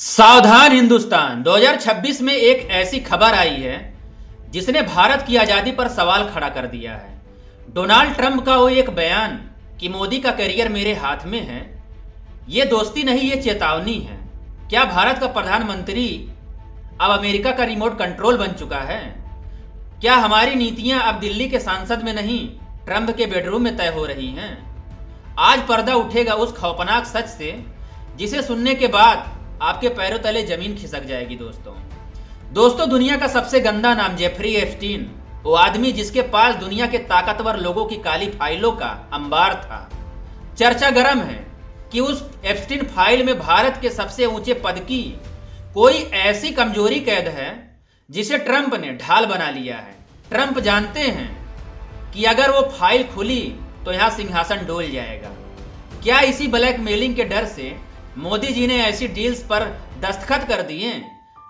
सावधान हिंदुस्तान 2026 में एक ऐसी खबर आई है जिसने भारत की आज़ादी पर सवाल खड़ा कर दिया है। डोनाल्ड ट्रंप का वो एक बयान कि मोदी का करियर मेरे हाथ में है, ये दोस्ती नहीं, ये चेतावनी है। क्या भारत का प्रधानमंत्री अब अमेरिका का रिमोट कंट्रोल बन चुका है? क्या हमारी नीतियां अब दिल्ली के सांसद में नहीं, ट्रंप के बेडरूम में तय हो रही हैं? आज पर्दा उठेगा उस खौफनाक सच से जिसे सुनने के बाद आपके पैरों तले जमीन खिसक जाएगी। दोस्तों, दुनिया का सबसे गंदा नाम जेफरी एप्स्टीन, वो आदमी जिसके पास दुनिया के ताकतवर लोगों की काली फाइलों का अंबार था। चर्चा गर्म है कि उस एप्स्टीन फाइल में भारत के सबसे ऊंचे पद की कोई ऐसी कमजोरी कैद है जिसे ट्रंप ने ढाल बना लिया है। ट्रंप जानते हैं कि अगर वो फाइल खुली तो यहां सिंहासन डोल जाएगा। क्या इसी ब्लैकमेलिंग के डर से मोदी जी ने ऐसी डील्स पर दस्तखत कर दिए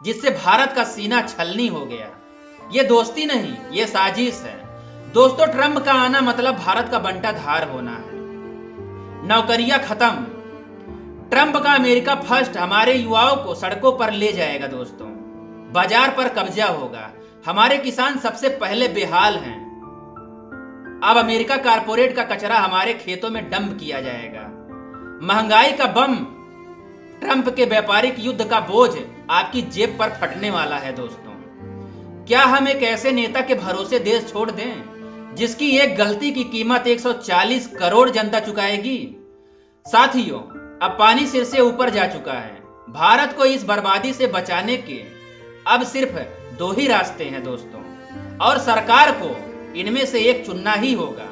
जिससे भारत का सीना छलनी हो गया? ये दोस्ती नहीं, ये साजिश है। दोस्तों, ट्रंप का आना मतलब भारत का बंटाधार होना है, नौकरियां खत्म। ट्रंप का अमेरिका फर्स्ट हमारे युवाओं को सड़कों पर ले जाएगा। दोस्तों, बाजार पर कब्जा होगा, हमारे किसान सबसे पहले बेहाल हैं। अब अमेरिका कारपोरेट का कचरा हमारे खेतों में डंप किया जाएगा। महंगाई का बम, ट्रंप के व्यापारिक युद्ध का बोझ आपकी जेब पर फटने वाला है। दोस्तों, क्या हम एक ऐसे नेता के भरोसे देश छोड़ दें जिसकी एक गलती की कीमत 140 करोड़ जनता चुकाएगी? साथियों, अब पानी सिर से ऊपर जा चुका है। भारत को इस बर्बादी से बचाने के अब सिर्फ दो ही रास्ते हैं दोस्तों, और सरकार को इनमें से एक चुनना ही होगा।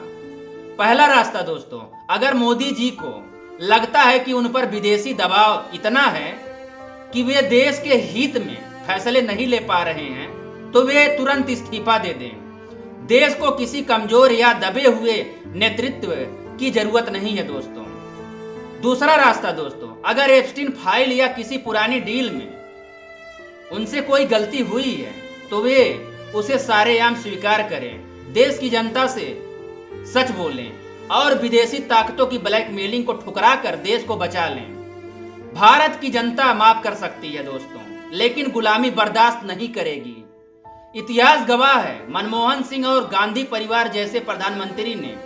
पहला रास्ता दोस्तों, अगर मोदी जी को लगता है कि उन पर विदेशी दबाव इतना है कि वे देश के हित में फैसले नहीं ले पा रहे हैं, तो वे तुरंत इस्तीफा दे दें। देश को किसी कमजोर या दबे हुए नेतृत्व की जरूरत नहीं है दोस्तों। दूसरा रास्ता दोस्तों, अगर एप्स्टीन फाइल या किसी पुरानी डील में उनसे कोई गलती हुई है तो वे उसे सारेआम स्वीकार करें, देश की जनता से सच बोलें और विदेशी ताकतों की ब्लैकमेलिंग को ठुकरा कर देश को बचा लें। भारत की जनता माफ कर सकती है दोस्तों, लेकिन गुलामी बर्दाश्त नहीं करेगी। इतिहास गवाह है, मनमोहन सिंह और गांधी परिवार जैसे प्रधानमंत्री ने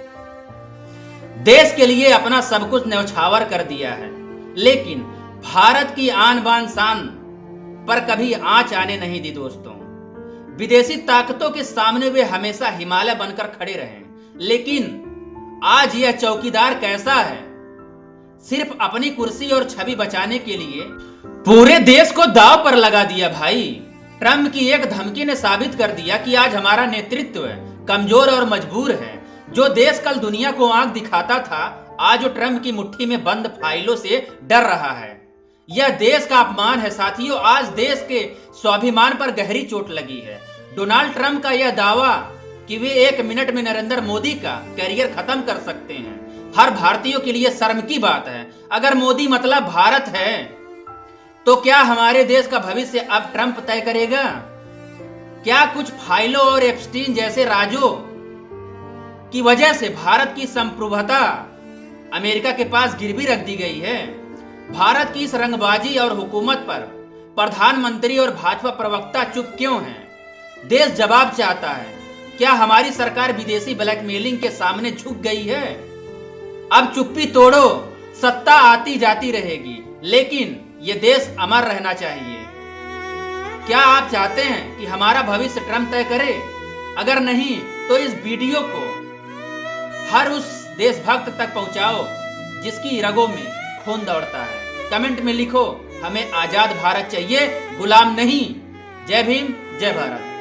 देश के लिए अपना सब कुछ न्यौछावर कर दिया है, लेकिन भारत की आन बान शान पर कभी आंच आने नहीं दी दोस्तों। विदेशी ताकतों के सामने वे हमेशा हिमालय बनकर खड़े रहे, लेकिन आज यह चौकीदार कैसा है? सिर्फ अपनी कुर्सी और छवि बचाने के लिए पूरे देश को दांव पर लगा दिया भाई। ट्रंप की एक धमकी ने साबित कर दिया कि आज हमारा नेतृत्व कमजोर और मजबूर है। जो देश कल दुनिया को आंख दिखाता था, आज वो ट्रंप की मुट्ठी में बंद फाइलों से डर रहा है। यह देश का अपमान है साथियों। आज देश के स्वाभिमान पर गहरी चोट लगी है। डोनाल्ड ट्रंप का यह दावा कि वे 1 मिनट में नरेंद्र मोदी का करियर खत्म कर सकते हैं, हर भारतीयों के लिए शर्म की बात है। अगर मोदी मतलब भारत है, तो क्या हमारे देश का भविष्य अब ट्रंप तय करेगा? क्या कुछ फाइलों और एप्स्टीन जैसे राजों की वजह से भारत की संप्रभुता अमेरिका के पास गिरवी रख दी गई है? भारत की इस रंगबाजी और हुकूमत पर प्रधानमंत्री और भाजपा प्रवक्ता चुप क्यों हैं? देश जवाब चाहता है। क्या हमारी सरकार विदेशी ब्लैकमेलिंग के सामने झुक गई है? अब चुप्पी तोड़ो, सत्ता आती जाती रहेगी, लेकिन यह देश अमर रहना चाहिए। क्या आप चाहते हैं कि हमारा भविष्य ट्रंप तय करे? अगर नहीं तो इस वीडियो को हर उस देशभक्त तक पहुंचाओ जिसकी रगों में खून दौड़ता है। कमेंट में लिखो, हमें आजाद भारत चाहिए, गुलाम नहीं। जय भीम, जय भारत।